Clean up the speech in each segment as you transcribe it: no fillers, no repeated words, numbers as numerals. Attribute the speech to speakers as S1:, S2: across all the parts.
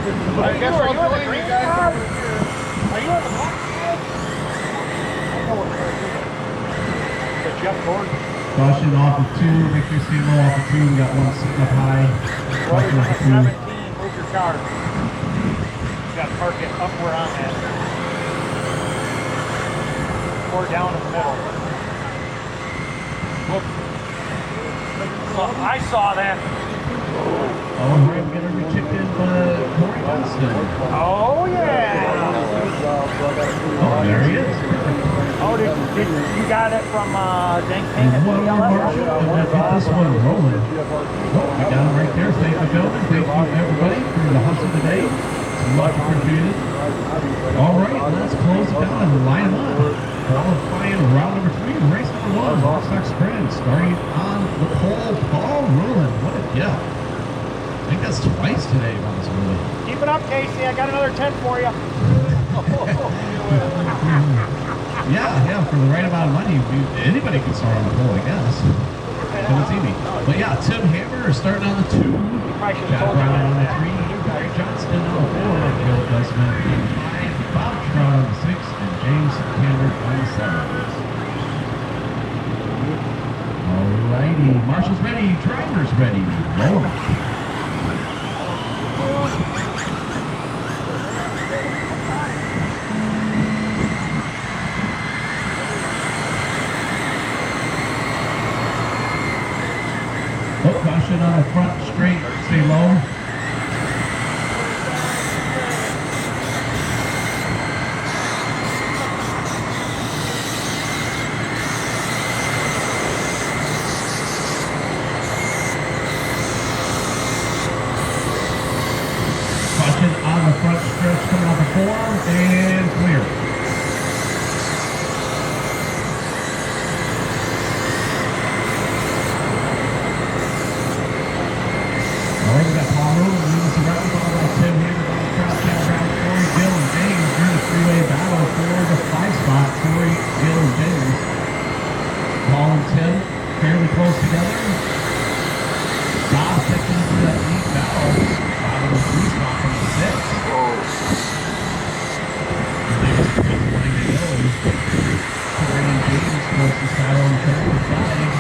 S1: I guess I'll join you guys.
S2: Are you on the black side? The Jeff Gordon.
S3: Caution off of 2. Make sure you stay low off of 2. We got one sitting up high. Caution off of 2.
S2: 17. Move your car. You got to park it up where I'm at. Or down in the middle. Whoop. So I saw that.
S3: Oh, we're going to get every chicken Corey Winston.
S2: Oh, yeah.
S3: Oh, there he is.
S2: Oh, did you got it from Dank Payne at
S3: One more Marshall, and let's get this one rolling. Oh, we got him right there. Thank you, gentlemen. Thank you, everybody, for the hustle today. It's much appreciated. All right, let's close it down and line them up. Qualifying round number 3, race number 1, Livestock Sprint, starting on the pole, Paul Rulin. What a gift. I think that's twice today, Boss Willie.
S2: Keep it up, Casey. I got another 10 for you.
S3: Yeah, for the right amount of money, anybody can start on the pole, I guess. Come and see me. But yeah, Tim Hammer is starting on the 2. Jack Brown on the 3. Gary Johnston on the 4. Bill Desmond on the 5. Bob Trout on the 6. And James Cameron on the 7. Alrighty, Marshall's ready. Driver's ready. Roll. Caution on the front straight, stay low. Caution on the front stretch coming off the 4 and clear. We got Paul Rulin, Lewis around, followed by Tim Hammer, Bob Trout, Jack Brown, Corey, Bill, and James. You're in a 3-way battle for the 5 spot. Corey, Bill, and James. Paul and Tim fairly close together. Bob stepping into that lead battle. Bob in the 3 spot from the 6. Biggest wanting to go. Corey and James closest battle on the 5.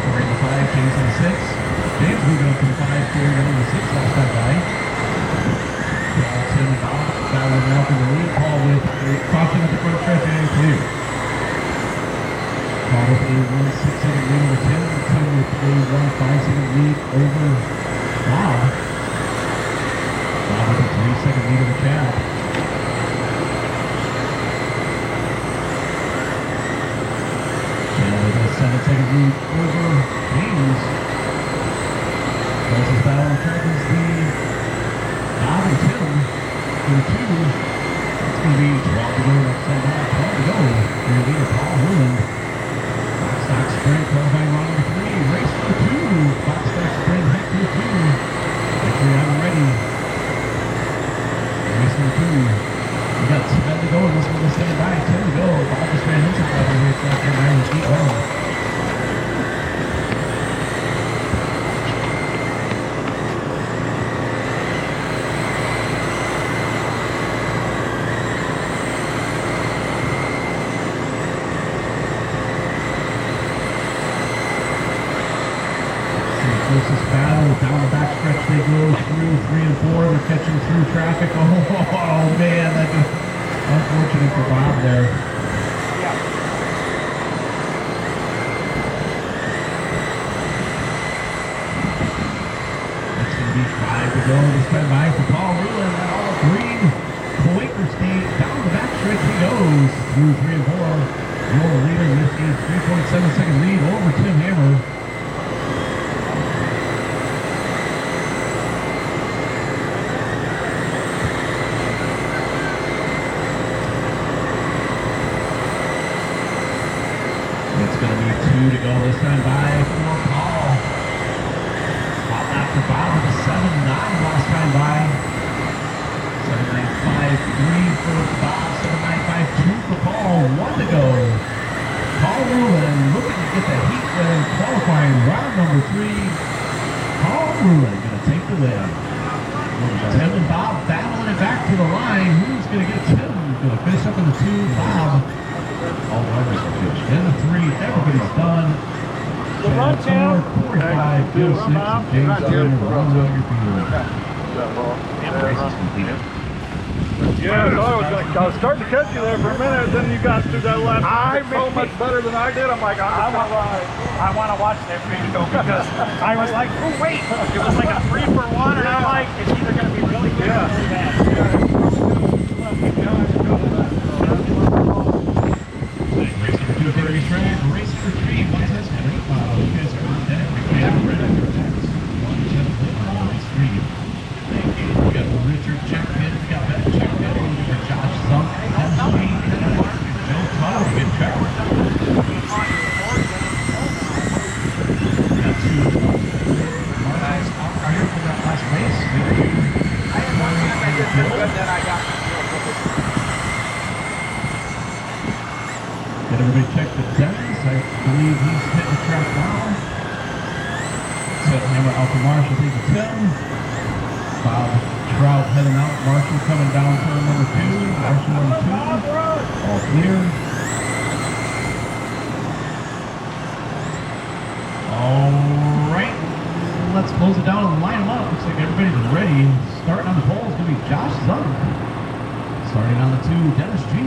S3: Corey in the 5, James in the 6. James moving up to the 5, Corey on the 6 last time by. Tim and Bob battling out in the lead. Paul with a caution at the front stretch and clear. Paul with a 1-6-second lead over Tim. Tim with a 1-5-second lead over Bob. Bob with a 3-second lead over Chad. Chad with a 7-second lead over James. Closest battle on track is the Bob and Tim for the 2. It's going to be 12 to go, upside down, 12 to go. Your leader, Paul Rulin. Livestock Sprint, qualifying round number 3, race number 2. Livestock Sprint, heck to the 2. Victory out and ready. Race number 2. We got 7 to go, and this one will stand by. 10 to go. Bob just ran into the other race after 9 to keep going. Closest battle down the back stretch they go through 3 and 4. They're catching through traffic. Oh man, that's just unfortunate for Bob there.
S2: Yeah.
S3: It's going to be 5 to go this time by for Paul Rulin. That all green Quaker State down the back stretch he goes through 3 and 4. Your leader with a 3.7-second lead over Tim Hammer. It's going to be 2 to go this time by for Paul. Paul after Bob with a 7-9 last time by. 7.953 for Bob, 7.952 for Paul. 1 to go. Paul Rulin looking to get the heat win, qualifying round number 3. Paul Rulin going to take the win. Tim and Bob battling it back to the line. Who's going to get Tim? Going to finish up in the 2, Bob. All runners are finished. In the 3, everybody's done.
S2: Run, Tim.
S3: 45, Bill 6, and James Turner. Run on your field.
S2: Race completed.
S1: Yeah, I was starting to catch you there for a minute, then you got through that last one so much better than I did. I'm like,
S2: I want to watch that video because I was like, oh wait, it was like a 3 for 1, and I'm like, it's either going to be really good or really bad.
S3: Race number 2 for race track. Race number 3, 1 test, 3 miles. You guys are on deck. We have ready for test. 1 test, race 3. Thank you. We got Richard checked in. We got Ben checked in. We got Josh Zunk, Ken Sweet, Ken Clark, Joe Tuttle. Good check. We got 2 guys out here for that last race. Get everybody checked at Dennis. I believe he's hitting the track now. Set hammer out to Marshall, take the Tim. Bob Trout heading out. Marshall coming down turn number 2. Marshall number 2. All clear. All right. Let's close it down and line them up. Looks like everybody's ready. Starting on the pole is going to be Josh Zunk. Starting on the 2, Dennis G.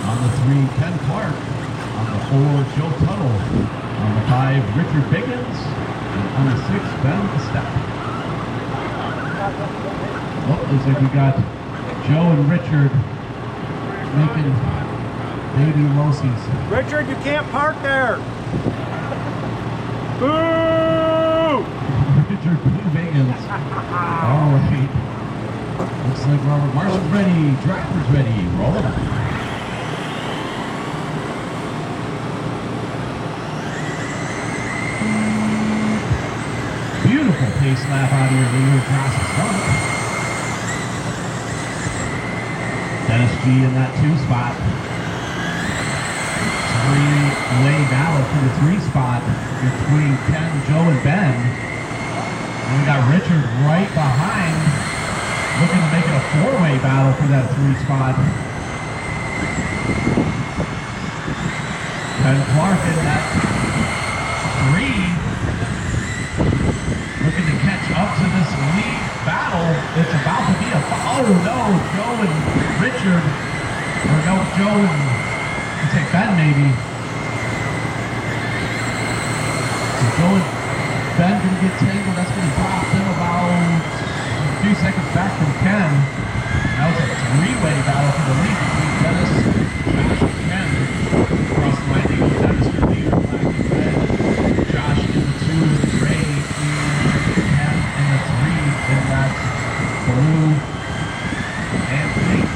S3: On the 3, Ken Clark. On the 4, Joe Tuttle. On the 5, Richard Biggins. And on the 6, Ben Estep. Oh, looks like we got Joe and Richard making baby losies.
S2: Richard, you can't park there. Boo!
S3: Richard Biggins. All right. Looks like Robert Marshall's ready. Driver's ready. Roll it. Beautiful pace lap out here. Leader across the front. Dennis G in that 2 spot. 3-way battle for the 3 spot between Ken, Joe, and Ben. And we got Richard right behind, looking to make it a 4-way battle for that 3 spot. Ken Clark in that 3. Looking to catch up to this lead battle. It's about to be a... Oh no, Joe and Richard. Or no, Joe and... Let's say Ben maybe. So Joe and Ben gonna get tangled. That's gonna drop them about a few seconds back from Ken. Now it's a 3-way battle for the lead between Dennis, Josh, and Ken. Across the line they go. Dennis for leader, black and red. Josh in the 2 with the gray. And the 3 in that blue and pink.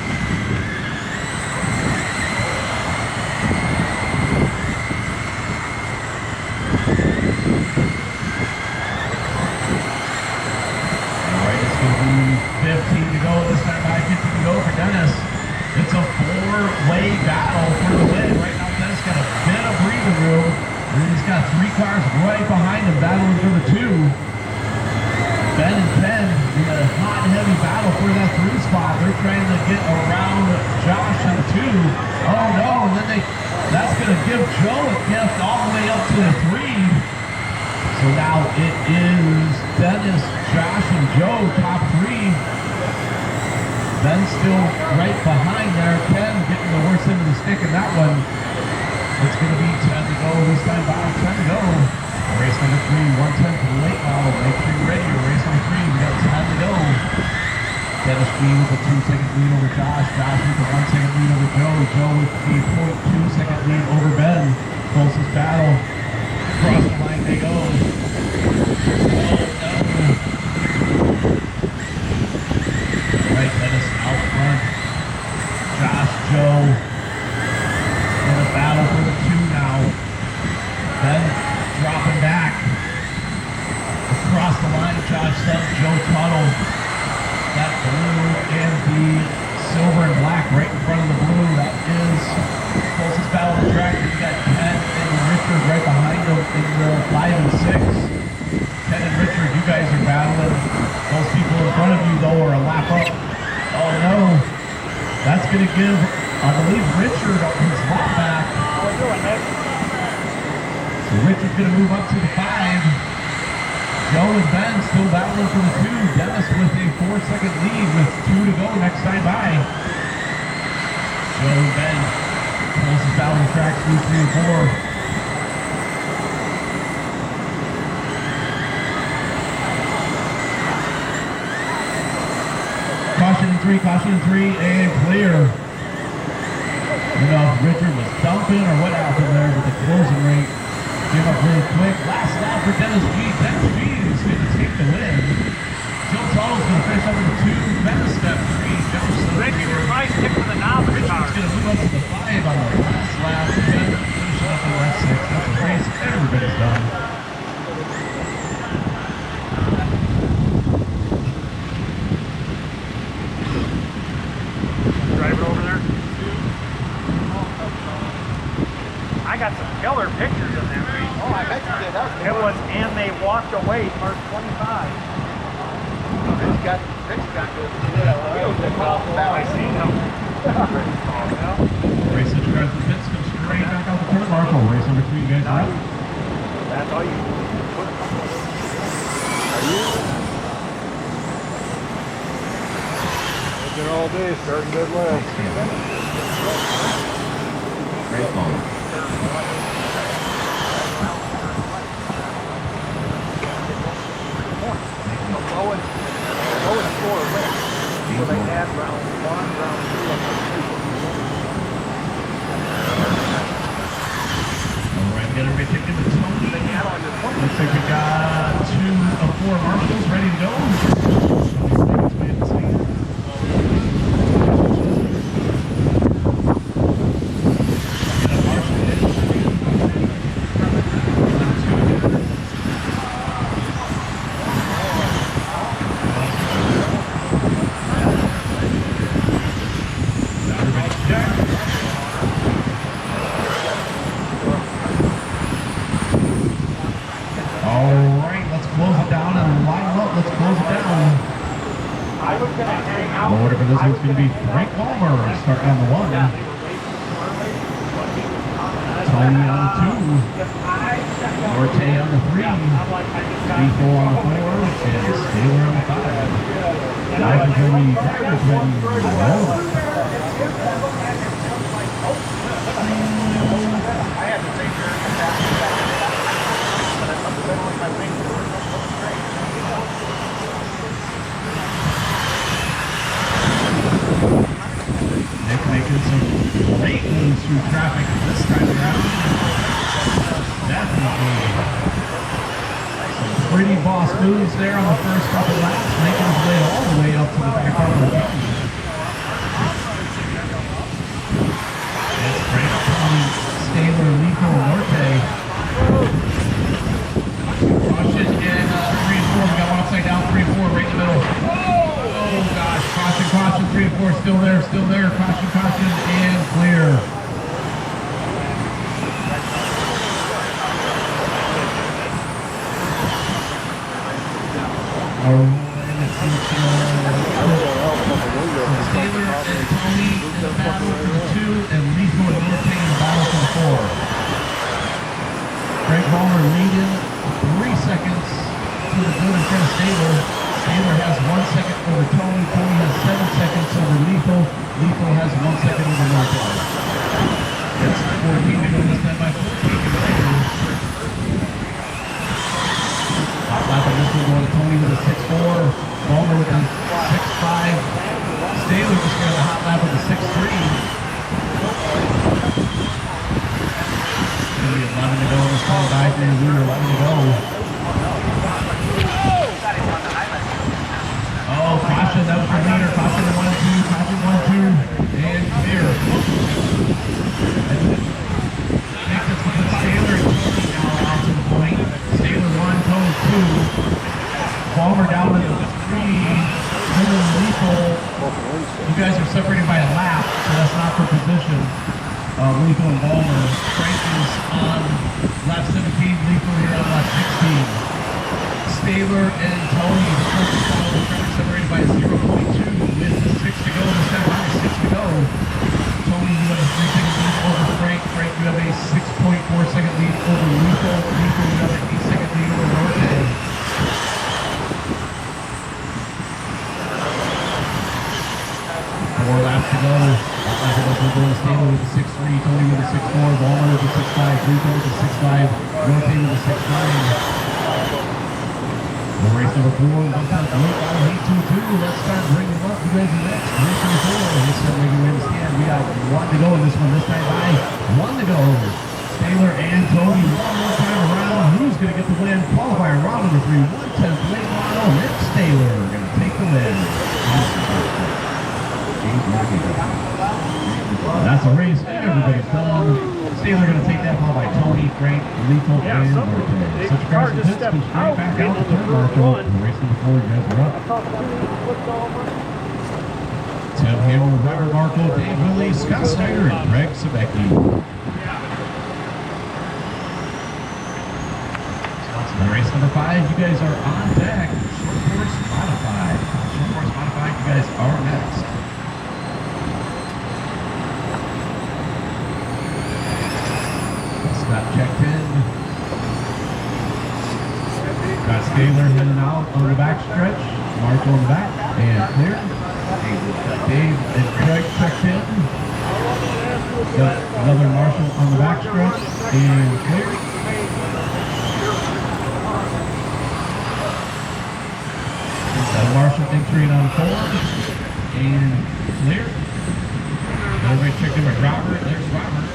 S3: Alright, it's going to be 15 to go this time, 5:50 to go for Dennis. It's a 4-way battle for the win. Right now, Dennis got a bit of breathing room. And he's got 3 cars right behind him battling for the 2. Ben and Ken in a hot and heavy battle for that 3 spot. They're trying to get around Josh on 2. Oh no, and then that's going to give Joe a gift all the way up to the 3. So now it is Dennis, Josh, and Joe, top 3. Ben still right behind there. Ken getting the worst end of the stick in that one. It's going to be 10 to go this time. Bob, 10 to go. Race number 3, 110 to the late model. Make sure you're ready. Race number 3, we got 10 to go. Dennis G with a 2-second lead over Josh. Josh with a 1-second lead over Joe. Joe with a 0.2-second lead over Ben. Closest battle. Across the line they go. Right, Dennis out front. Josh, Joe in a battle for the 2 now. Ben dropping back. Across the line, Josh Zunk, Joe Tuttle. That blue and the silver and black right in front of the blue. That is the closest battle of the track. You got Ken and Richard right behind them in the 5 and 6. Ken and Richard, you W though, or a lap up. Oh no. That's going to give, I believe, Richard his lap back.
S2: How we doing, Nick?
S3: So Richard's going to move up to the 5. Joe and Ben still battling for the 2. Dennis with a 4-second lead with 2 to go next time by. Joe and Ben closest out on the track, 2, 3, and 4. Caution in 3, and clear. I don't know if Richard was dumping or what happened there, but the closing rate came up really quick. Last lap for Dennis G. Dennis G is going to take the win. Joe Tall's going to finish up with 2. Dennis step 3. Jefferson.
S2: Richard, nice pick for the novice car.
S3: Richard's going to move up to the 5 on the last lap. Ben finishing up on the last 6. That's a race everybody's done.
S2: I got some killer pictures of that race.
S4: Oh, I bet you did. That was
S2: It was, and they walked away for 25.
S4: Rich got good.
S2: I seen them.
S3: Race into guys the pits, come straight back out the turn mark. Race number 2, you guys are up.
S2: That's all you put.
S1: Working all day, starting dead last.
S3: Great ball.
S4: Going 4 wins. So they had round 1, round 2, and round 3.
S3: All right, we got everybody kicked into Tony. Looks like we got 2 of 4 marshals ready to go. Order for this one's going to be Frank Palmer starting on the 1. Tony on the 2. Norte on the 3. B4 on the 4. And Taylor on the 5. Drivers ready, drivers ready, roll. Nick making some great moves through traffic this time around. Definitely some pretty boss moves there on the first couple laps, making his way all the way up to the back part of the mountain. That's great. Taylor, Nico, Norte. Caution and 3 and 4. We got one upside down, 3 and 4 right in the middle. Oh gosh, caution, 3 and 4, still there, caution, and clear. Taylor and Tony in the battle for the 2, and Lethal and Norte in the battle for the 4. Frank Palmer leading 3 seconds to the good in front of Taylor. Taylor has 1 second over Tony. Tony has 7 seconds over Lethal. Lethal has 1 second over Norte. It's 14 to go this time by 14 to go. Hot lap on this one going to Tony with a 6-4. Palmer with a 6-5. Taylor just got a hot lap with a 6-3. It's going to be 11 to go in this one. 5 to 11 to go. Oh, caution, that was the leader. Caution 1-2, caution 1-2, and clear. Makes us put Taylor and Tony now out to the point. Taylor 1, Tony 2. Palmer down to the 3. Taylor and Lethal. You guys are separated by a lap, so that's not for position. Lethal and Palmer. Frank is on lap 17, Lethal here on lap 16. Taylor and Tony, the first separated by a 0. 4 laps to go. We're going to Stanley with the 6-3, Tony with the 6-4, Walmart with the 6-5, Rico with the 6-5, Northie with the 6-9. Race number 4, looks like late out of 822. Let's start bringing them up. You guys are next. Race number 4. Let's start making way to stand. We got 1 to go in this one. This time by 1 to go. Taylor and Tony, one more time around. Who's going to get the win? Qualifier round number 3, 1/10 late model. It's Taylor going to take the win. That's a race. Everybody's done. Taylor going to take that ball by Tony, Frank, Lethal, and Martin. Such a cars and hits come straight back out the turn marshal. Race number 4, you guys are up. Tim Hamel, Robert Markle, Dave Willie, Scott Snyder, and Greg Sebecki. Race number 5, you guys are on deck. Short course modified. Short course modified, you guys are next. Scott checked in. Got Taylor heading out on the back stretch. Mark on the back and clear. Dave and Craig checked in. Got another Marshall on the back stretch and clear. Marshall entering on 4 and clear. Everybody checked in with Robert. There's Robert.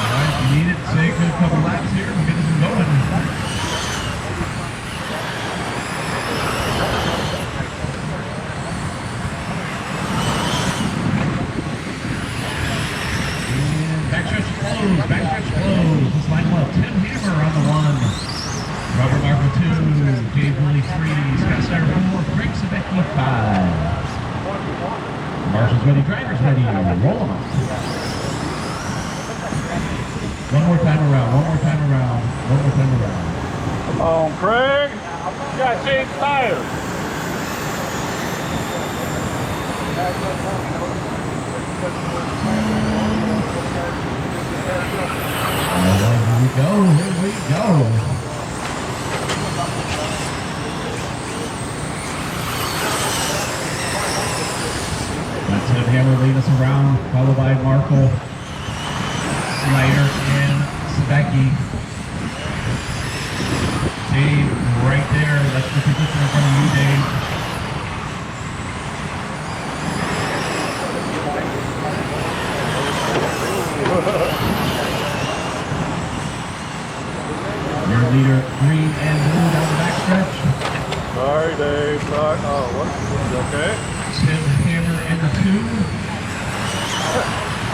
S3: Alright, if you need it, take a couple laps here. We'll get this one going. Backstretch closed. Let's line them up. Tim Hammer on the 1. Robert Markle 2. Dave Willie 3. Scott Snyder 4. Craig Sebecki 5. Marshall's ready. Driver's ready. Roll them up. One more time around. One more time around. One more time around.
S1: Come on, Craig. You got to change tires.
S3: Here we go. Here we go. That's Tim Hammer leading us around, followed by Markle, Snyder, and Sebecki. Dave right there. That's the position in front of you, Dave. Your leader, green and blue down the backstretch.
S1: Sorry, Dave. Sorry. Oh, what? You okay?
S3: Tim Hammer in the 2.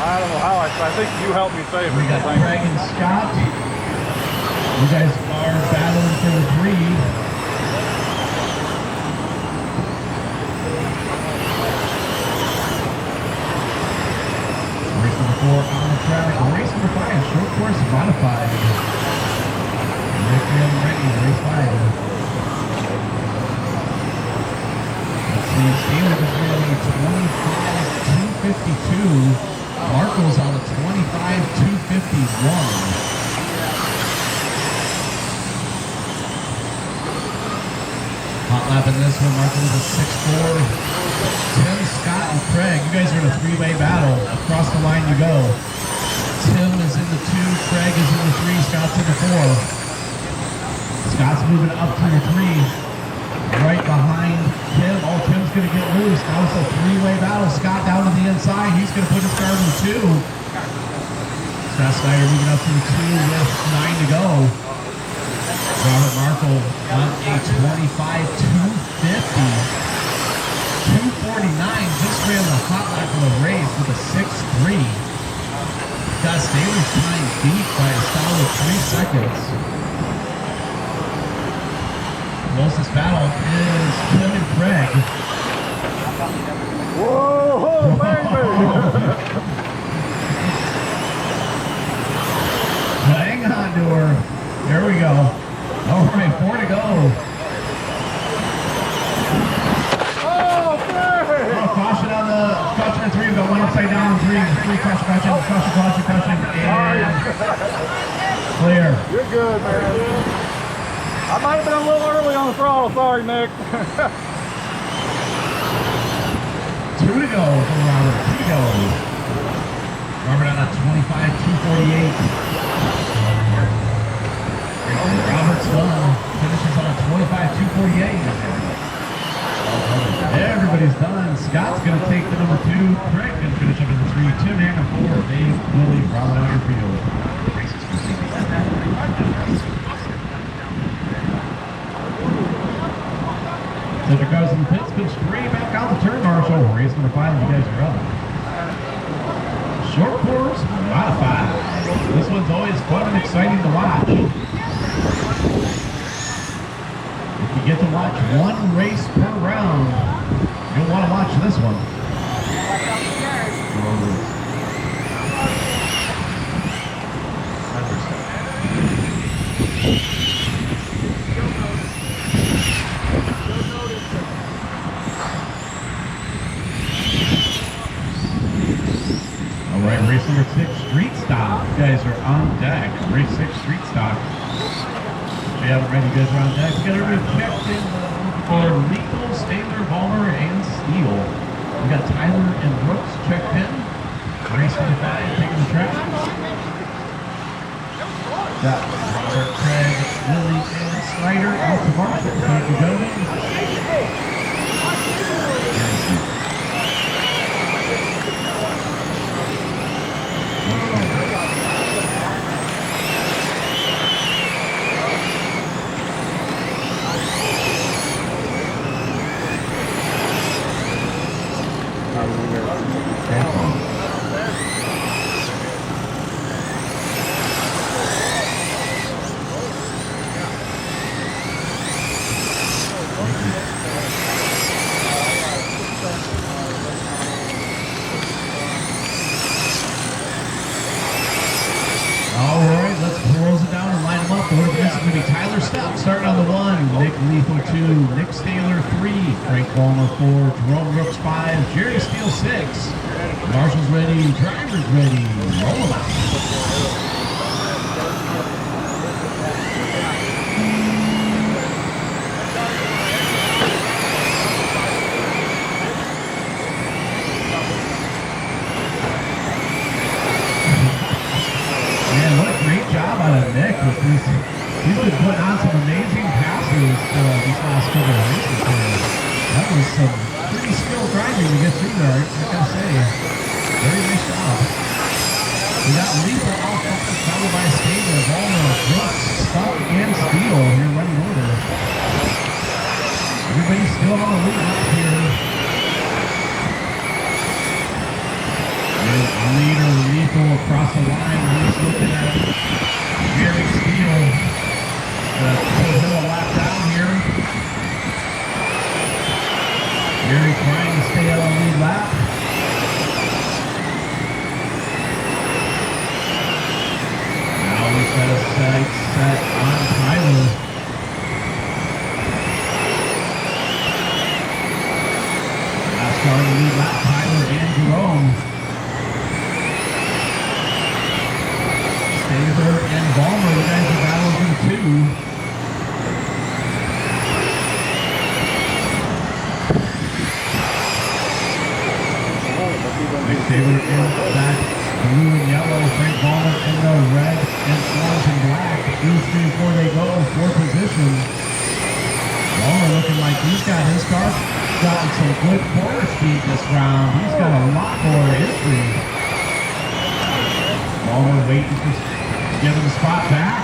S1: I don't know how. I think you helped me save it.
S3: We got Craig and Scott. You guys are battling for the 3. Race number 4 on the track. Race number 5, short course modified. Rick ready, race 5. Let's see, Steelers is running 25.252. Markle's on the 25.251. Hot lap in this one, Markle is a 6-4. Tim, Scott, and Craig, you guys are in a 3-way battle. Across the line you go. Tim is in the 2, Craig is in the 3, Scott's in the 4. Scott's moving up to the 3, right behind Tim. Oh, Tim's going to get loose. Now it's a 3-way battle. Scott down to the inside. He's going to put his car in the 2. Scott Snyder moving up to the 2 with 9 to go. Robert Markle on a 25.250. 249 just ran the hot lap of the race with a 6.3. Got Taylor's time beat by a solid 3 seconds. Closest battle is Tim and Craig.
S1: Whoa, baby!
S3: Hang on to her. There we go. All right, 4 to go.
S1: Oh, Craig!
S3: Oh, caution on the caution 3. We've got 1 upside down, 3 caution, and clear.
S1: You're good, man. I might have been a little early on the throttle. Sorry, Nick.
S3: 2 to go for Robert. 2 to go. Robert on a 25.248. Robert's done. Finishes on a 25.248. Everybody's done. Scott's going to take the number 2. Craig going to finish up in the 3. Tim and 4. Dave, Willie, Robert on your field. Set your cars in the pits, go straight back out the turn, Marshall. Race number 5, you guys are up. Short course, modified. This one's always fun and exciting to watch. If you get to watch one race per round, you'll want to watch this one. All right, race number 6, street stock. You guys are on deck. Race 6, street stock. If you haven't ready, you guys are on deck. You got everybody checked in for Lethal, Staler, Balmer, and Steele. We got Tyler and Brooks checked in. Race number 5, taking the track. Got Robert, Craig, Lily, and Snyder out to Marshall. Thank you, gentlemen. Starting on the 1, Nick Lethal 2, Nick Staler 3, Frank Balmer 4, Jerome Brooks 5, Jerry Steele 6, Marshall's ready, driver's ready, roll them out. Man, what a great job out of Nick with this. He's been putting on some amazing passes these last couple of races here. That was some pretty skilled driving to get through there, I gotta say. Very nice job. We got Lethal off front, followed by Staler, Balmer, Brooks, Stuck, and Steele here running order. Everybody's still on the lead up here. Leader Lethal across the line. He's looking at Jerry Steele. Put him a lap down here. Jerry trying to stay out on the lead lap. Now we've got a sight set on Tyler. Last car on the lead lap, Tyler and Jerome. Staler and Balmer, you guys are battling for the 2. Taylor in that blue and yellow, Frank Balmer in the red and orange and black. 2-3-4 they go, 4th position. Balmer looking like he's got his car gotten some good corner speed this round. He's got a lot more history. Balmer waiting for giving the spot back.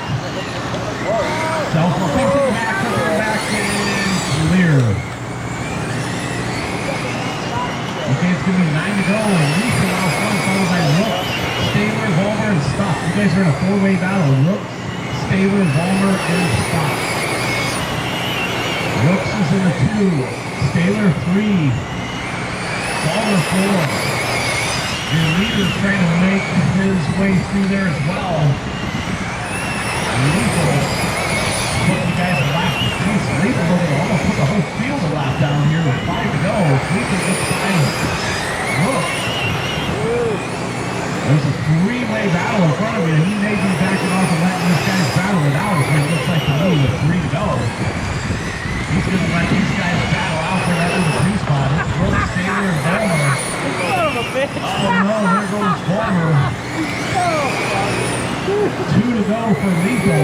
S3: Self-reflecting back in clear. Okay, it's going to be 9 to go. Lethal out front, followed by Rooks, Staler, Balmer, and Stuck. You guys are in a 4-way battle. Rooks, Staler, Balmer, and Stuck. Rooks is in the 2. Staler 3. Balmer 4. Your leader's trying to make his way through there as well. Lethal putting you guys a lap. Lethal almost put the whole field a lap down here with 5 to go. Lethal gets by Rooks. There's a 3-way battle in front of you. He may be backing off and letting this guy He's going to let these guys battle out for that number 2 spot. It's Brooks, Taylor, and Ballmer.
S2: Son of a bitch.
S3: Oh no, there goes Ballmer. 2 to go for Lethal.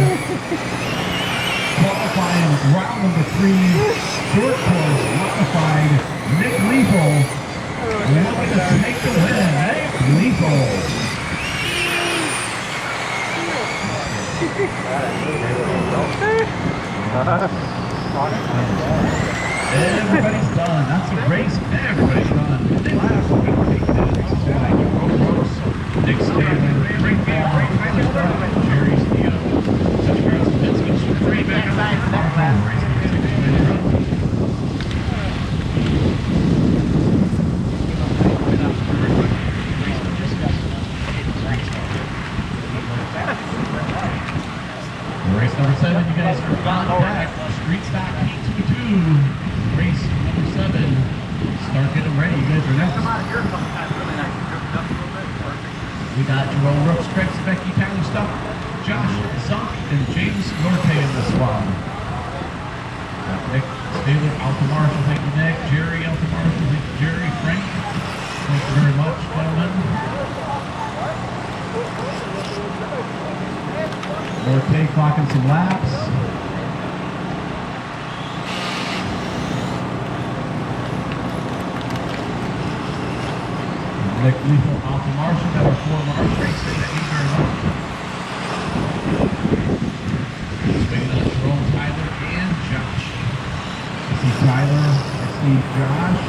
S3: Qualifying round number 3, short course, modified. Nick Lethal looking to take the win. Lethal. Everybody's done. That's a race. Everybody's done. Nick Stanley, Rick Ball, Jerry Steele, TARCAR, straight back on race number 7, you guys are on back. Street stock P22. Race number 7. Start getting ready. You guys are next. We got Jerome Brooks, Craig Becky, Tyler Stuck, Josh Zunk, and James Norte in this one. Nick Staley, Alta Marshall, thank you, Nick. Jerry, Alta Marshall, thank you, Jerry. Frank, thank you very much, gentlemen. Norte clocking some laps. Nick Lethal, Alta Marshall, number 4 Marsh racing. Thank you very much. Waiting on Jerome, Tyler, and Josh. I see Tyler, I see Josh.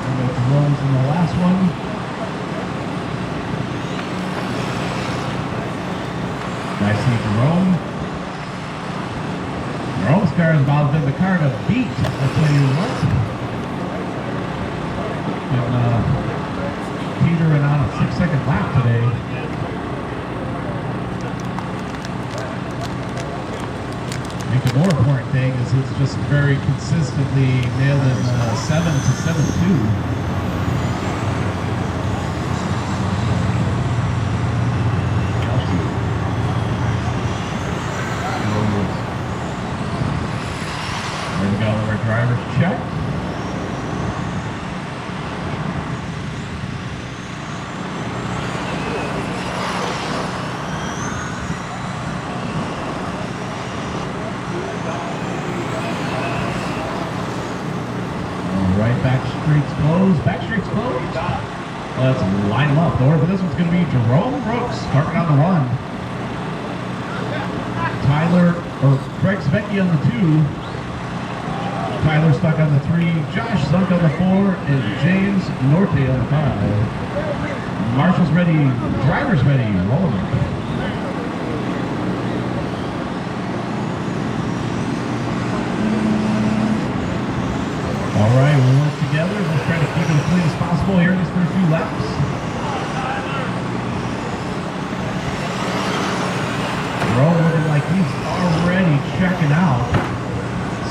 S3: And the Jerome's in the last one. I see Jerome. Jerome's car has about been the car to beat, I'll tell you what. And Peter and on a 6-second lap today. I think the more important thing is it's just very consistently nailed in 7 to 7-2. There we go, our driver's check. Back streets closed. Back streets closed. Let's line them up. The order for this one's going to be Jerome Brooks starting on the 1. Craig Svecki on the 2. Tyler Stuck on the 3. Josh Zunk on the 4. And James Norte on the 5. Marshall's ready. Driver's ready. Rolling. All right, we'll work together. We'll try to keep it as clean as possible here in these first few laps. Jerome looking like he's already checking out.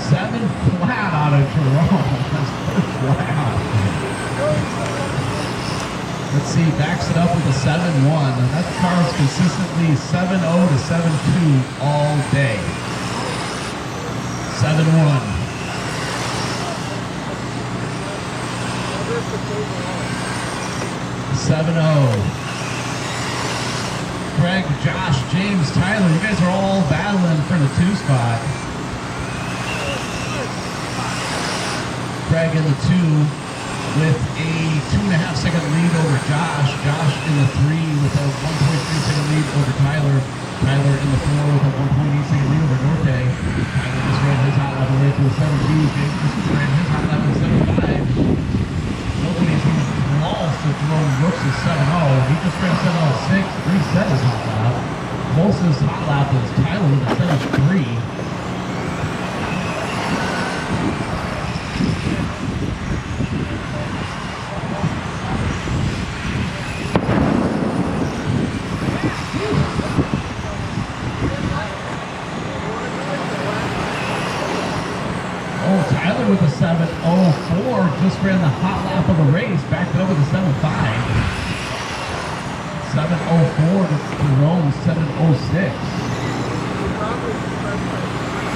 S3: 7 flat out of Jerome. That's first flat. Let's see, backs it up with a 7-1. That car is consistently 7-0 to 7-2 all day. 7-1. 7-0. Craig, Josh, James, Tyler, you guys are all battling for the 2 spot. Craig in the 2 with a 2.5-second lead over Josh. Josh in the 3 with a 1.3-second lead over Tyler. Tyler in the 4 with a 1.8-second lead over Norte. Tyler just ran his hot lap away to a 7-2. James just ran his hot lap to a 7-5. Nobody's even lost if Jerome Brooks is 7-0. He just ran 7-0-6, reset his hot lap. Most of his hot lap is Tyler with a 7-3. Tyler with a 7-0-4 just ran the hot lap of the race, backed it up with a 7-5. 7-0-4 to Jerome, 7-0-6.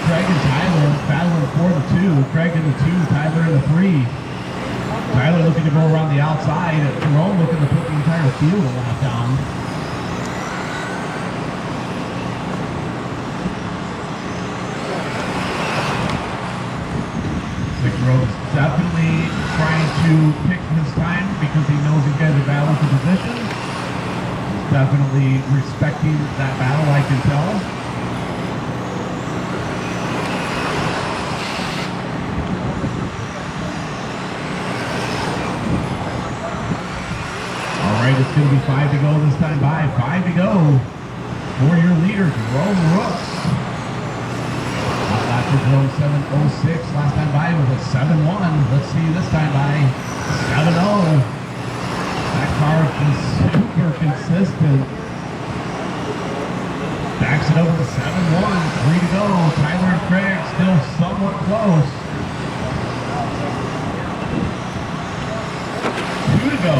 S3: Craig and Tyler battling for the 2. Craig in the 2, Tyler in the 3. Tyler looking to go around the outside. Jerome looking to put the entire field a lap down. Jerome's definitely trying to pick his time because he knows you guys are battling for position. He's definitely respecting that battle, I can tell. Alright, it's going to be 5 to go this time by. 5 to go for your leader, Jerome Rooks. Last was Jerome 7:06. Last time by was a 7:1. Let's see this time by 7:0. That car is super consistent. Backs it over to 7:1. 3 to go. Tyler and Craig still somewhat close. 2 to go.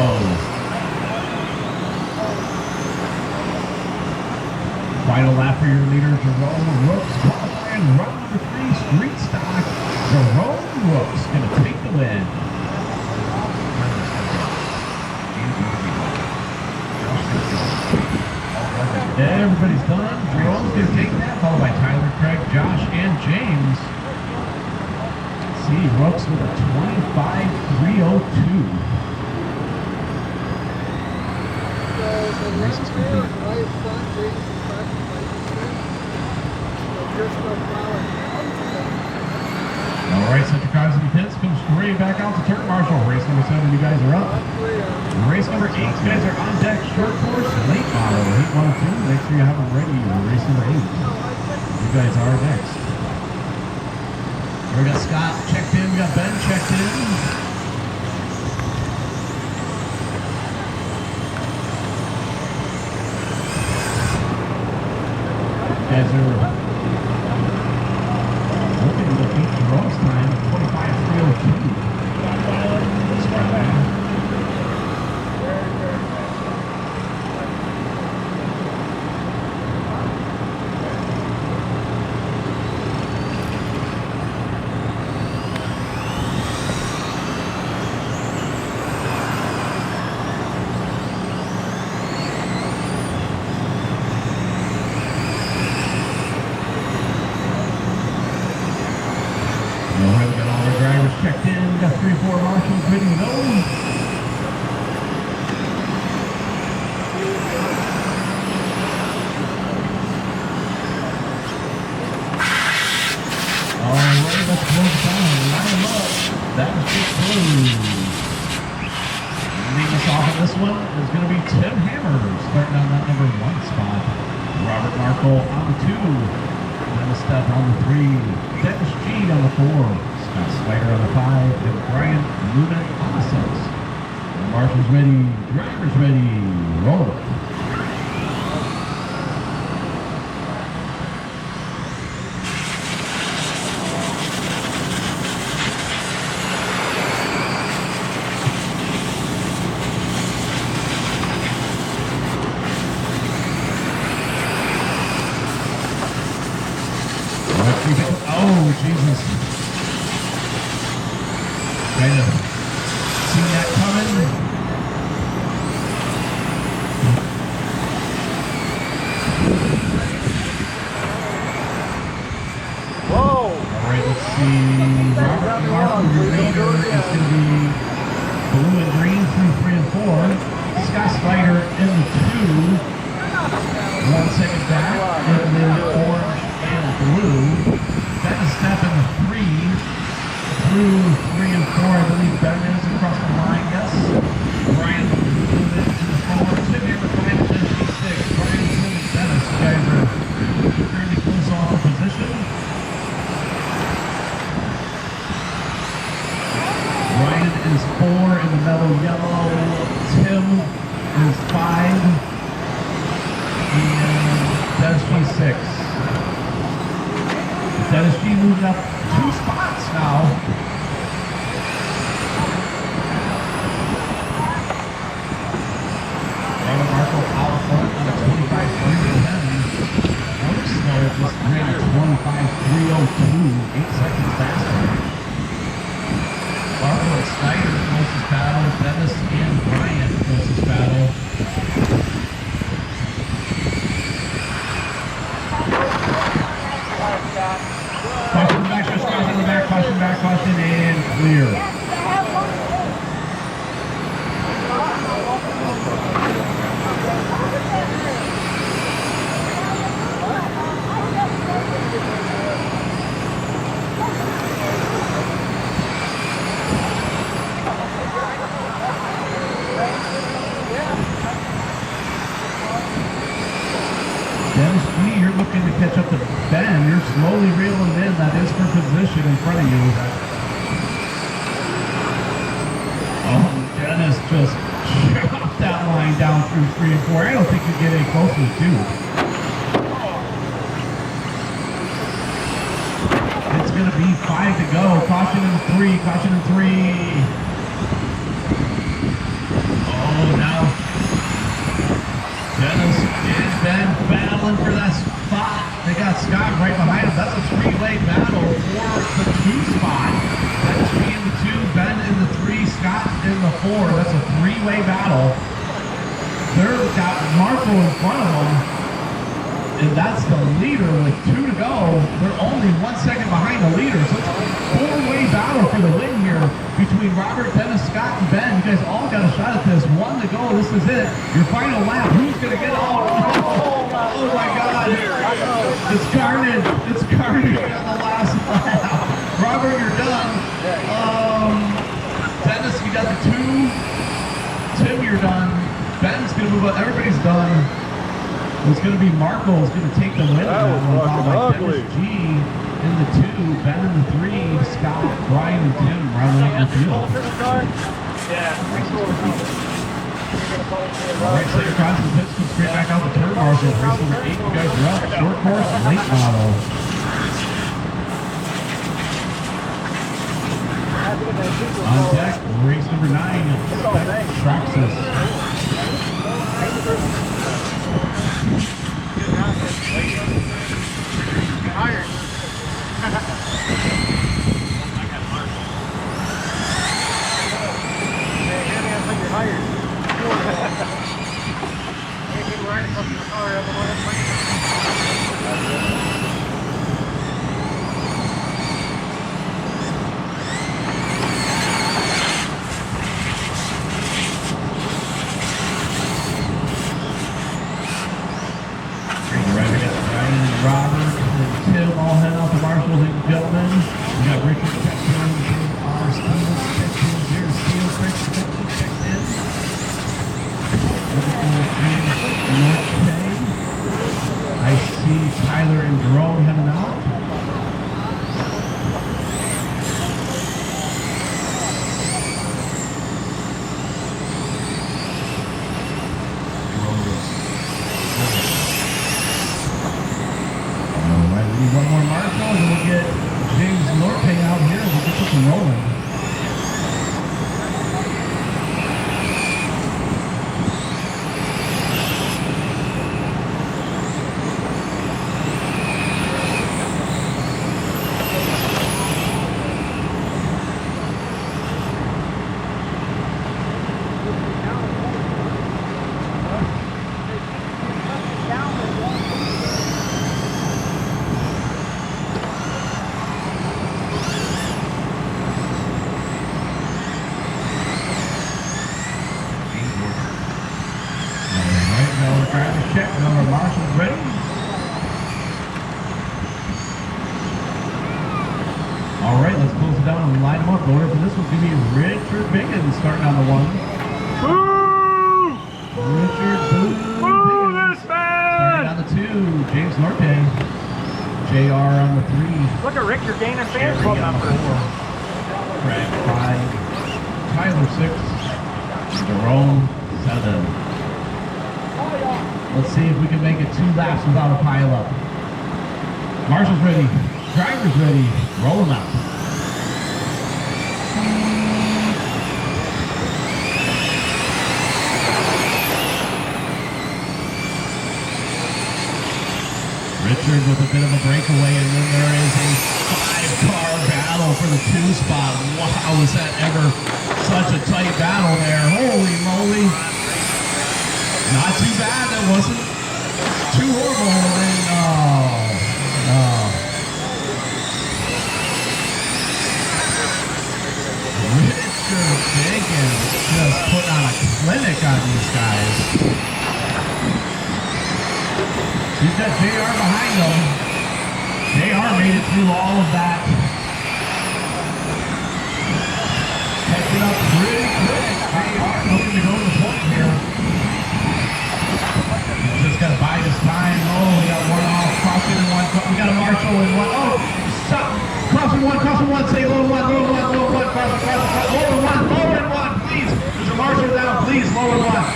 S3: Final lap for your leader, Jerome Rooks. Qualifying round number 3, street stock. Jerome Rooks going to take the win. Everybody's done. Jerome's going to take that, followed by Tyler, Craig, Josh, and James. Let's see, Rooks with a 25.302. Race is complete. All right, set your cars in the pits. Come straight back out to turn marshal. Race number 7, you guys are up. Race number 8, you guys are on deck. Short course, late model, heat 1 and 2. Make sure you have them ready. Race number 8. You guys are next. We got Scott checked in. We got Ben checked in. You guys are looking to beat Jerome's time of 25.302. That's right there. Checked in, got 3 or 4 marshals ready to go. Alright, let's close it down and line them up. That is just blue. Leading us off on this one is going to be Tim Hammers, starting on that number 1 spot. Robert Markle on the 2. Dennis Steph on the 3. Dennis G on the 4. Scott Spider on the 5, and Brian Lumen on the 6. The marshals ready, drivers ready, roll. Oh, Jesus. Kind of seen that coming.
S1: Whoa!
S3: Alright, let's see. Robert Markle, your leader, is going to be blue and green through 3 and 4. Scott Spider in the 2. 1 second back. And then orange and blue. Dennis Steph in the 3. Through 3 and 4, I believe Ben is across the line, yes. Brian Lumen to the 4. Tim Hammer 5 and 6. Brian Lumen, Dennis, you guys are fairly close off the position. Brian is 4 in the mellow yellow. Tim is 5. And Dennis G 6. Dennis G moving up 2 spots now. Robert Markle out front on a 25.310. Rooks though just ran a 1:55.302, 8 seconds faster. Barlow and Snyder, closest battle. Dennis and Bryant, closest battle. Caution back, just cross in the back, caution back, caution, and clear. Dennis G, you're looking to catch up to Ben. You're slowly reeling in. That is for position in front of you. Oh, Dennis just chopped that line down through 3 and 4. I don't think you get any closer to 2. It's going to be 5 to go. Caution in 3. Caution in 3. Oh, now Dennis and Ben battling for that spot. They got Scott right behind him. That's a 3-way battle for the 2 spot. Dennis G in the 2, Ben in the 3, Scott in the 4. That's a 3-way battle. They've got Marco in front of them, and that's the leader with 2 to go. They're only 1 second behind the leader, so it's a 4-way battle for the win here between Robert, Dennis, Scott, and Ben. You guys all got a shot at this. 1 to go. This is it. Your final lap. Who's going to get all? Oh my God. It's carnage. It's carnage on the last lap. Robert, you're done. Dennis, you got the 2. Tim, you're done. Ben's going to move up. Everybody's done. It's going to be Marco who's going to take the win.
S1: That was fucking ugly.
S3: Dennis G in the 2, Ben in the 3, Scott, Brian, and Tim rounding out the field. All right, so your constant pits come straight back out the turn marshals. Race number 8, you guys are up. Short course, late model. On deck, race number 9, Traxxas.
S2: Iron.
S3: Robert and Tim all head out to marshals, ladies and gentlemen. We got Richard checked in, R. Stevens checked in, Jared Steele checked in. I see Tyler and Jerome heading out. One more marshal, and we'll get James Norte out here, and we'll get something rolling. Check, number marshal's ready. All right, let's close it down and line them up. Order for this one's going to be Richard Biggins starting on the 1.
S1: Boo!
S3: Richard
S1: Boo this man!
S3: starting on the 2. James Norte. JR on the 3.
S2: Look at Rick, you're gaining fans club numbers.
S3: Craig 5. Tyler 6. Jerome 7. Let's see if we can make it 2 laps without a pileup. Marshall's ready. Driver's ready. Roll them out. Richard with a bit of a breakaway, and then there is a 5-car battle for the 2 spot. Wow, was that ever such a tight battle there? Holy moly. Not too bad. That wasn't too horrible. And Richard Jenkins just putting on a clinic on these guys. He's got JR behind him. JR made it through all of that. Catching up pretty quick. JR looking to go to the point here. He's just got to bide his time. Oh, we got one off. Crossing in one. We got a Marshall in one. Oh, stop. Crossing one. Say low one. Crossing. Lower in one, please. There's a Marshall down. Please, lower one.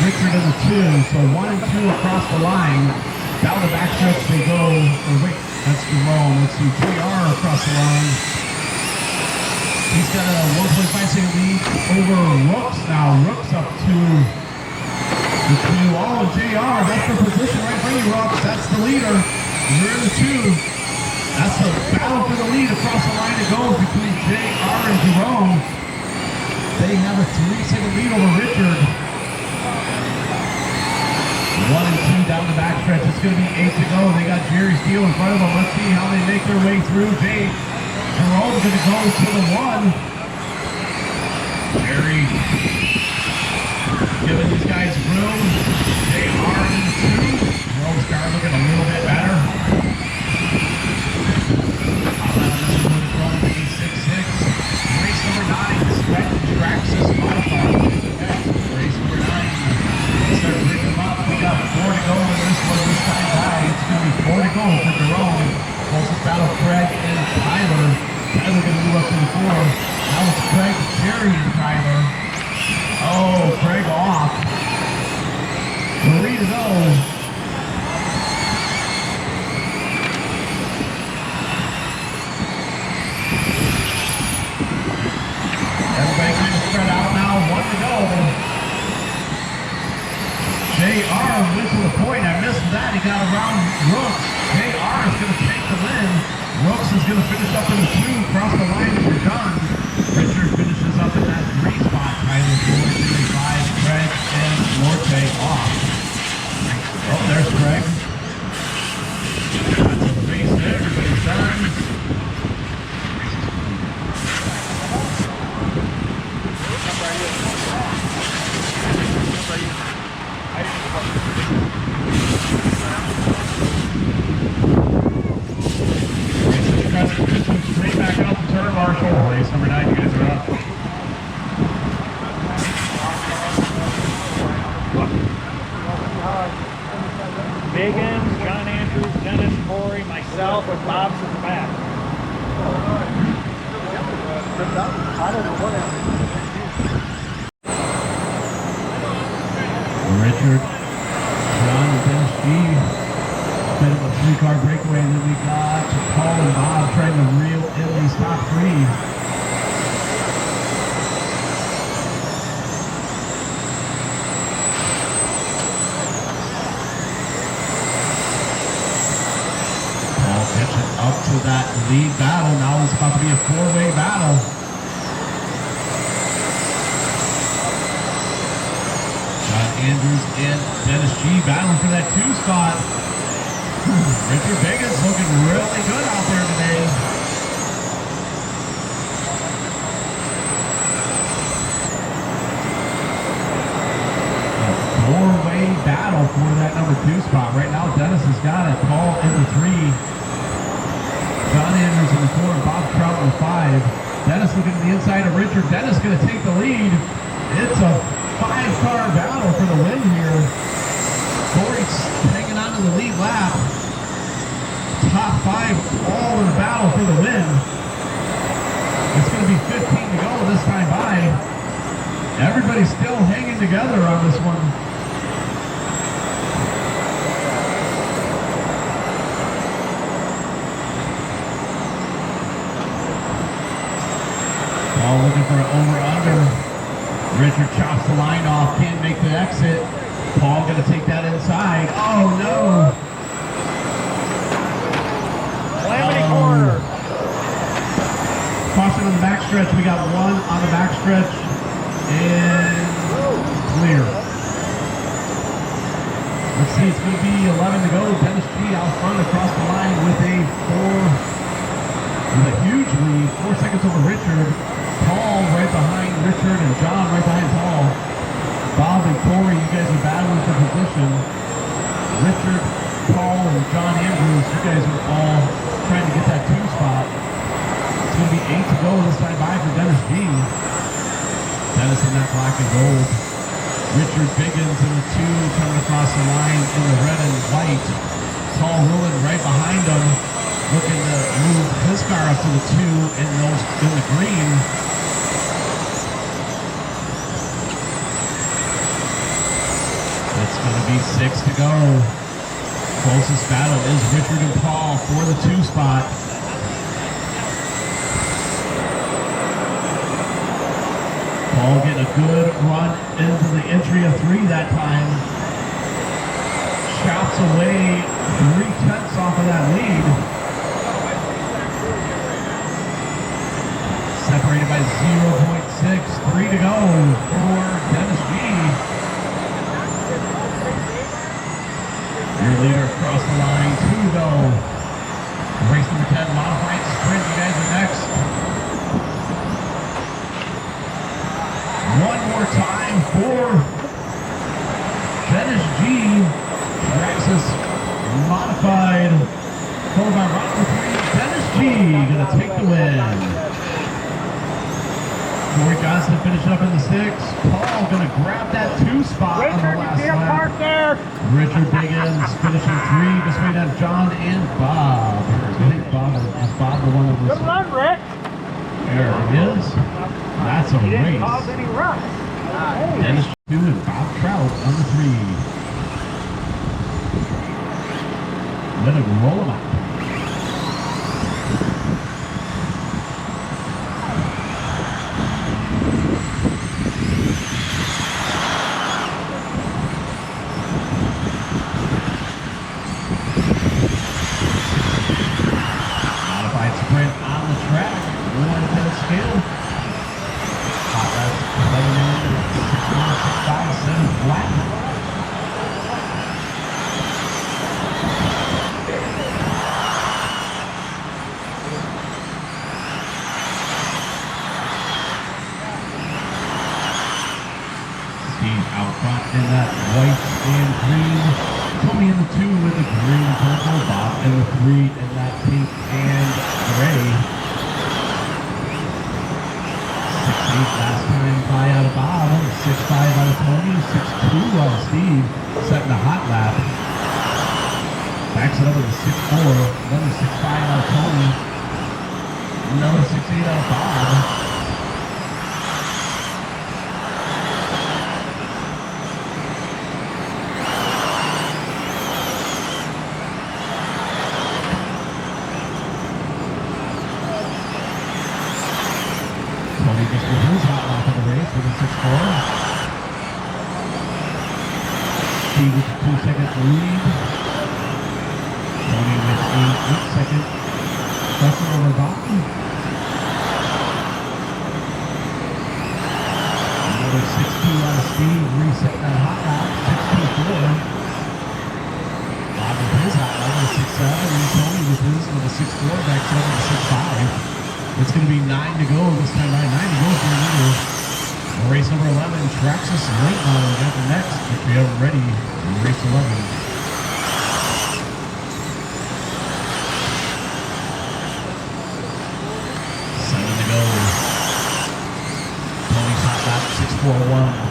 S3: Richard in the 2, so 1 and 2 across the line. Down the backstretch they go. Oh, wait, that's Jerome. Let's see, JR across the line. He's got a 1.5-second lead over Rooks now. Rooks up to the 2. Oh, JR, that's the position right for you, Rooks. That's the leader. You're in the 2. That's the battle for the lead across the line. It goes between JR and Jerome. They have a 3-second lead over Richard. 1 and 2 down the backstretch. It's going to be 8 to go. They got Jerry Steele in front of them. Let's see how they make their way through. Jerome's going to go to the 1. Jerry giving these guys room. They are in the 2. Jerome's car looking a little bit better. Race number 9, Spec Traxxas modified. Race number 9. Start bringing them up. We got 4 to go in this one. This time by. It's going to be 4 to go for Jerome. Closest battle, Craig and Tyler. Tyler going to move up to the 4. Now it's Craig, Jerry, and Tyler. Oh, Craig off. 3 to go. Everybody kind of spread out now. 1 to go. JR went to the point. I missed that. He got around Rooks. JR is going to take the win. Rooks is going to finish up in the 2. Cross the line and we're done. Richard finishes up in that 3 spot. Tyler 4, 5, Craig, and Norte off. Oh, there's Craig. That's a race there. Everybody's done. Straight back out to turn Marshall. Race number 9, you guys are up.
S2: Biggins, John Andrews, Dennis, Corey, myself, with Bob's in the back.
S3: Richard, John, and Dennis G. Bit of a 3-car breakaway, and then we got Paul and Bob trying to reel in these top 3. Paul catching up to that lead battle. Now it's about to be a 4-way battle. John Andrews and Dennis G battling for that 2 spot. Richard Biggins looking really good out there today. A 4-way battle for that number 2 spot. Right now, Dennis has got it. Paul in the 3. John Andrews in the 4. Bob Trout in the 5. Dennis looking to the inside of Richard. Dennis going to take the lead. It's a 5-car battle for the win here. Corey's hanging on to the lead lap. top 5 all in the battle for the win. It's going to be 15 to go this time by. Everybody's still hanging together on this one. Paul looking for an over-under. Richard chops the line off, can't make the exit. Paul going to take that inside. Oh no!
S2: Calamity corner.
S3: Caution on the backstretch. We got one on the backstretch and clear. Let's see, it's going to be 11 to go. Dennis G out front across the line with a huge lead. 4 seconds over Richard. Paul right behind Richard and John right behind Paul. Bob and Corey, you guys are battling for position. Richard, Paul, and John Andrews, you guys are all trying to get that 2 spot. It's going to be 8 to go this time by for Dennis G. Dennis in that black and gold. Richard Biggins in the 2 coming across the line in the red and white. Paul Willen right behind him, looking to move his car up to the 2 in the green. It's going to be 6 to go. Closest battle is Richard and Paul for the 2 spot. Paul getting a good run into the entry of 3 that time. Chops away 3/10 off of that lead. Separated by 0.6. 3 to go for Dennis G. Your leader across the line, 2 to go. Race number 10, modified sprint, you guys are next. One more time for Dennis G. Traxxas modified. Followed by round number 3, Dennis G. Gonna take the win. Corey Johnston finishing up in the 6. Paul gonna grab that 2 spot on the last lap.
S2: There.
S3: Richard Biggins finishing 3 between that John and Bob. I think Bob the one that was.
S2: Good run, Rick.
S3: There it is. That's a
S2: He didn't
S3: race.
S2: cause any rush.
S3: Dennis 2 and Bob Trout on the 3. Let it roll them out. Out front in that white and green. Tony in the 2 with the green and purple. Bob in the 3 in that pink and gray. 6-8 last time by out of Bob. 6-5 out of Tony. 6-2 out of Steve. Setting a hot lap. Backs it up with a 6-4. Another 6-5 out of Tony. Another 6-8 out of Bob. Just with his hot lap of the race with a 6-4. Steve with a 2-second lead. Tony with a 8-second pressure over Bobby. Another 6-2 out of Steve, resetting that hot lap, 6-2-4. Bob with his hot lap with a 6-7, and Tony with his with a 6-4, back 7 to 6-5. It's going to be 9 to go this time by 9 to go for the leader. Race number 11, Traxxas late model got the next, if we have ready in race 11. 7 to go. Tony's hot lap, 6-4-1.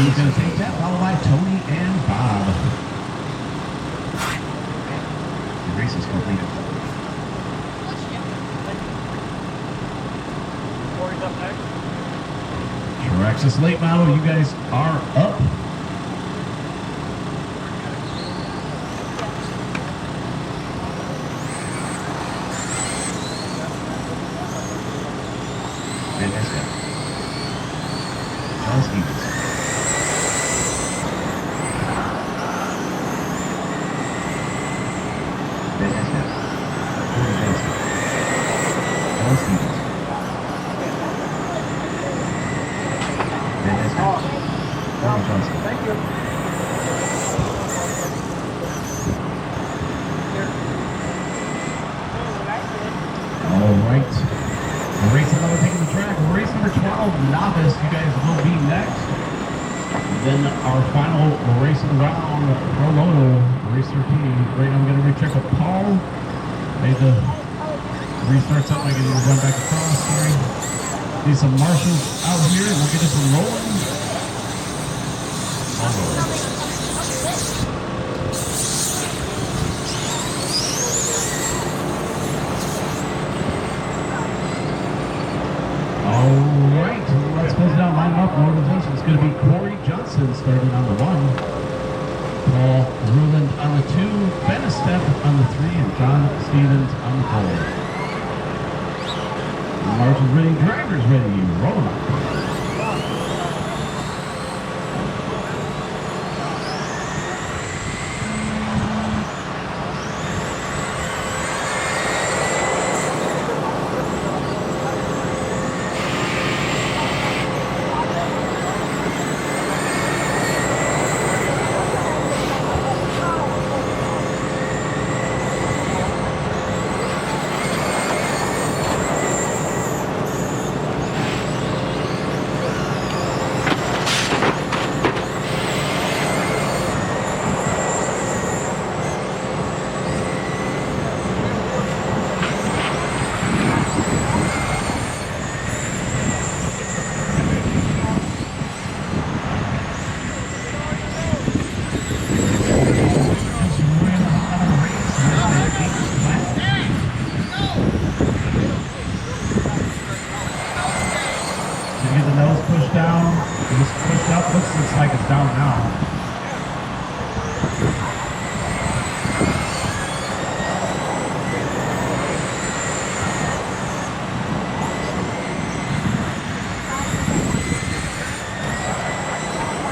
S3: He's going to take that, followed by Tony and Bob. The race is completed.
S2: Corey's up next.
S3: Traxxas late model, you guys are up. Fantastic. John Stevens. Fantastic. Jordan Johnson. John Stevens. Fantastic. Jordan Johnson.
S2: Thank you.
S3: All right. Race another thing in the track. Race number 12, novice. You guys will be next. Then our final race of the round, Pro Moto, race 13. Right now I'm going to recheck with Paul. Made the restart something. I can even run back across. Sorry. Need some marshals out here. We'll get this one rolling. Alright, let's close down line up. Motivation is going to be Corey Johnson starting on the 1. Paul Ruland on the 2. Ben Estep on the 3. And John Stevens on the 4. Marshals ready, drivers ready. Roll them up. Looks like it's down now.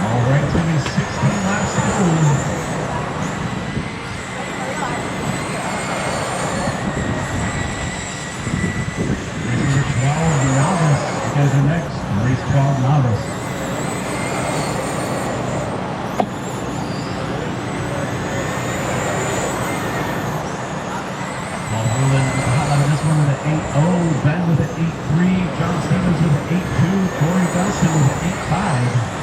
S3: All right, it's going to be 16 laps to go. Race number 12, novice. You guys are next. Race 12, novice. Ben with an 8.3, John Stevens with an 8.2, Corey Johnson with an 8.5.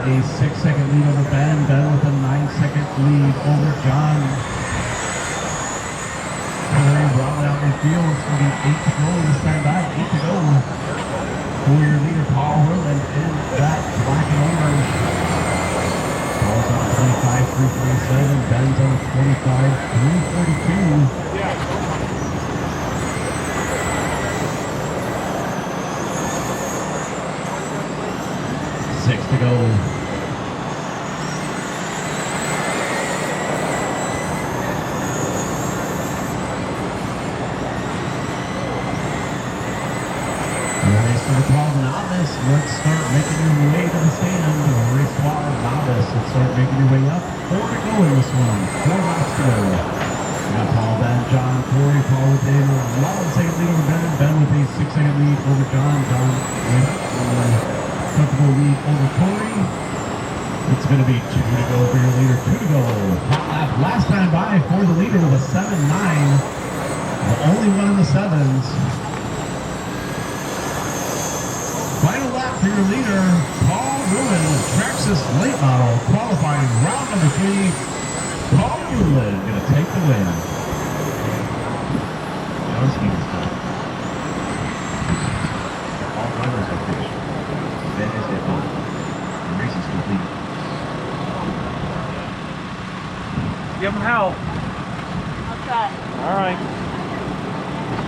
S3: A 6-second lead over Ben. Ben with a 9-second lead over John. Corey brought it out in the field. It's going to be 8 to go this time back. 8 to go for your leader, Paul Ruland, in that black and orange. Paul's on 25, 347. Ben's on 25, 342. Yeah. 6 to go. Race for the 12 novice. Let's start making your way to the stand. Race 12 novice. Let's start making your way up. 4 to go in this one. 4 laps to go. We got Paul, Ben, John, Corey, Paul with a 11-second lead over Ben. Ben with a 6-second lead over John. John with comfortable lead over Corey. It's going to be 2 to go for your leader. 2 to go. Hot lap last time by for the leader with a 7-9. The only one in the 7s. Final lap for your leader, Paul Ruin with Traxxas late model, qualifying round number 3. Paul Ruin going to take the win. All drivers have finished. Then is it on. The race is complete.
S2: Give them hell.
S5: I'll try.
S2: All right.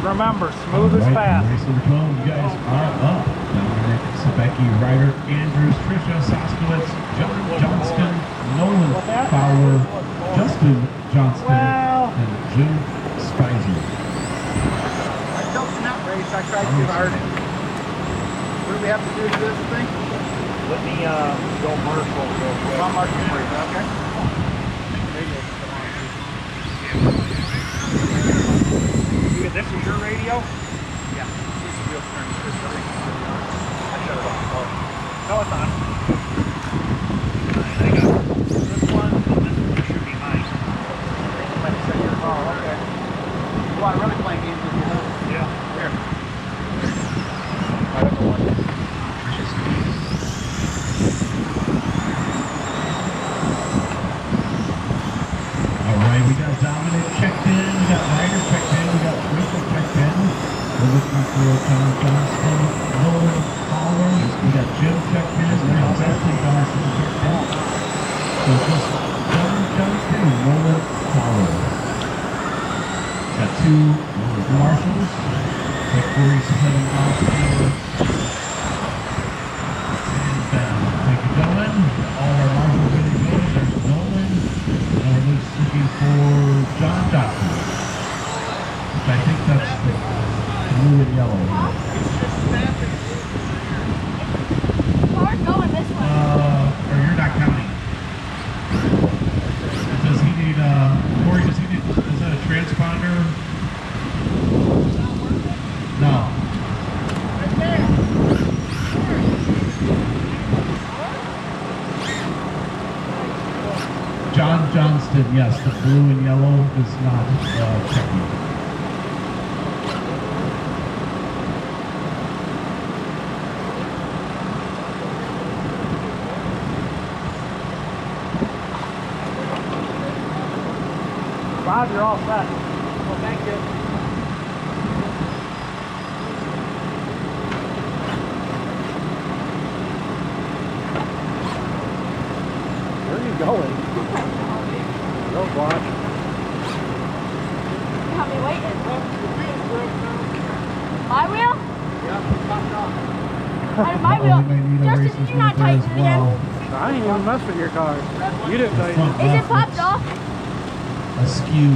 S2: Remember, smooth as fast.
S3: Race number 12, you guys are up. Dominic Sebecki, Ryder Andrews, Trisha Soskowitz, John Johnston, Nolan Fowler, Justin Johnston, and Jim Spicer.
S4: I jumped in that race. I tried too hard. What do we have to do to this thing?
S2: Let me go Marshall real quick.
S4: I'll mark it for you, okay?
S2: This is your radio?
S4: Yeah. This is real turn. This is really I shut it off. Oh.
S2: No, it's on. I got this one, and this one should be mine.
S4: Oh, okay. You want to really play games with you?
S2: Yeah.
S4: Here. I don't know what.
S3: Alright, we got Dominic checked in, we got Ryder checked in, we got Trisha checked in. We're looking for John Johnston, Nolan Fowler, we got Jim checked in, we got Justin Johnston checked in. So just John Johnston and Nolan Fowler. Got 2 marshals. Got Corey's heading off here. And thank you, gentlemen. All our marshals ready to go. There's Nolan. And we're looking for John Johnson. Which I think that's the blue and yellow.
S5: Car's going this way.
S3: Or you're not counting. Does he need, Corey, is that a transponder? No. John Johnston, yes, the blue and yellow is not checking.
S2: Bob, you're all set.
S4: Well, thank you.
S2: Where are you going? Don't watch.
S5: You have me waiting. My wheel?
S4: Yeah, popped off.
S5: My
S3: We
S5: wheel.
S3: may need a
S5: Justin,
S3: race
S5: did you not
S3: instructor as
S5: tighten it again?
S3: well.
S2: I ain't even mess with your car. You didn't
S3: The
S2: tighten
S3: front
S2: it.
S5: Is it
S3: left
S5: popped
S3: looks
S5: off?
S3: askew.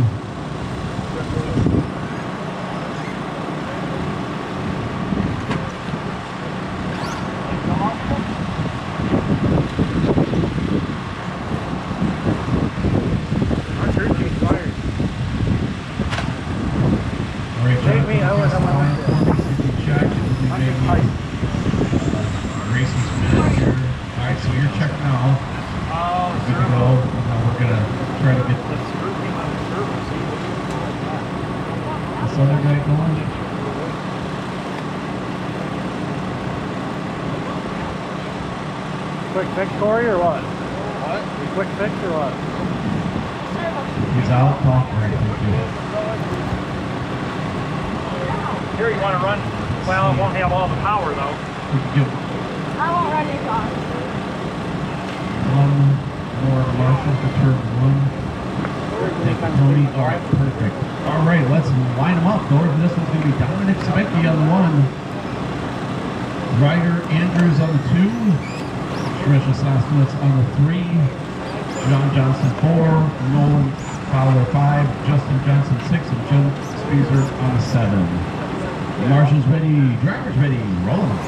S3: All right,
S2: Take me, I was on my way.
S3: check. We may need racing spin here. All right, so you're checked now.
S2: Oh,
S3: Good to go. Now we're gonna try to get
S2: the scrutiny on the surface.
S3: this other guy going.
S2: Quick fix, Corey, or what? What? You quick fix or what?
S3: He's out. Talk right there.
S2: Here you want to run, well, it won't have all the power though.
S3: We can give
S5: I won't run your car.
S3: one more marshal for turn 1. Thank you, Tony. All right, perfect. All right, let's line them up. Gordon, this one's going to be Dominic Sebecki on the 1. Ryder Andrews on the 2. Trisha Soskowitz on the 3. John Johnson 4. Nolan Fowler 5. Justin Johnson 6. And Jim Spicer on the 7. Marshals ready. Drivers ready. Rolling.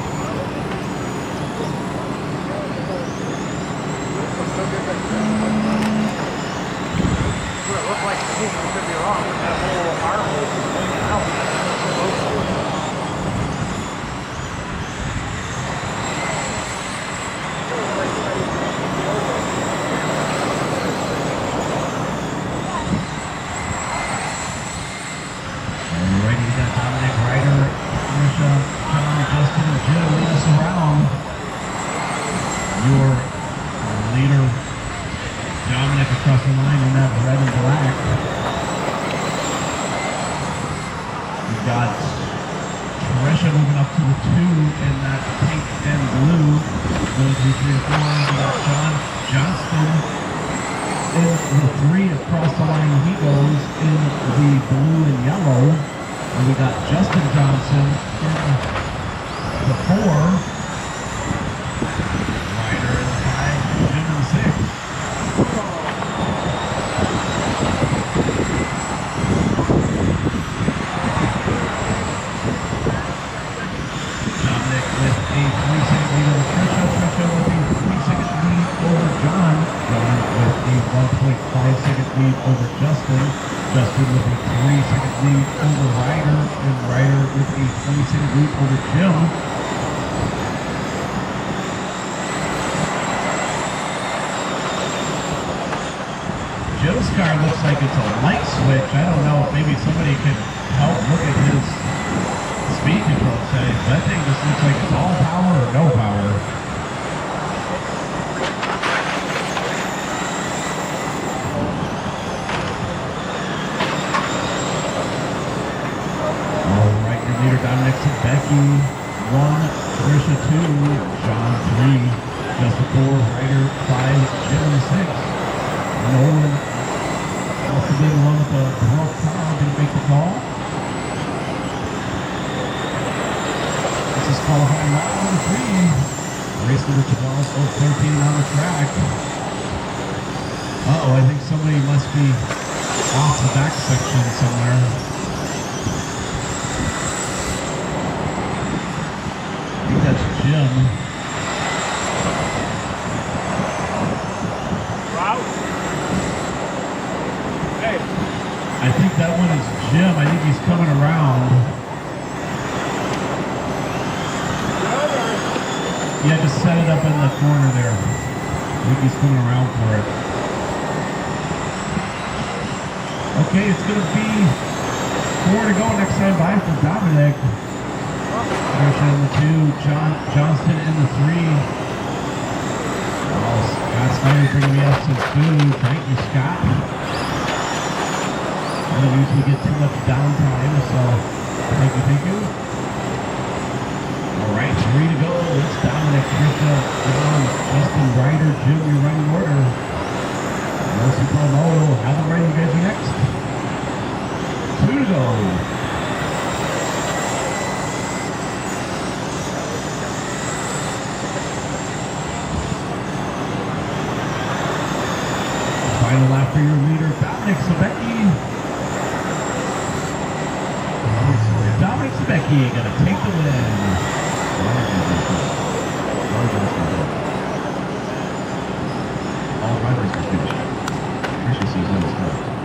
S2: Well, it looked like to me, I could be wrong, but that whole arm was hanging out.
S3: in that pink and blue. 1, 2, 3, 4. We got John Johnston in the 3 across the line. He goes in the blue and yellow. And we got Justin Johnson in the 4. Ryder in the 5, Jim in the 6. Dominic with a 3-second lead over Trisha. Trisha with a 3-second lead over John. John with a 1.5-second lead over Justin. Justin with a 3-second lead over Ryder. And Ryder with a 20-second lead over Jim. Jim's car looks like it's a light switch. I don't know if maybe somebody could help look at his speed control settings. That thing just looks like it's all power or no power. All right, your leader Dominic Becky 1, Trisha 2, John 3, Justin 4, Ryder 5, Jim 6. Nolan also being the one with the broke car going to make the call. This is qualifying lap number 3. Race number 12 of 13 on the track. Uh-oh, I think somebody must be off the back section somewhere. I think that's Jim. I think that one is Jim. I think he's coming around. Yeah, just set it up in the corner there. I think he's coming around for it. Okay, it's going to be 4 to go next time by for Dominic. Trisha in the 2, Johnston in the 3. Oh, Scott Snyder's bringing me up some food. Thank you, Scott. I don't usually get too much downtime, so thank you. All right, 3 to go. It's Dominic, Trisha, John, Justin, Ryder, Jim, your running order. Mercy Promo, have them ready, you guys are next. 2 to go. Final lap for your leader, Dominic Sabecki. Dominic Sabecki gonna take the win.
S6: All riders are finished. Trisha sees them as well.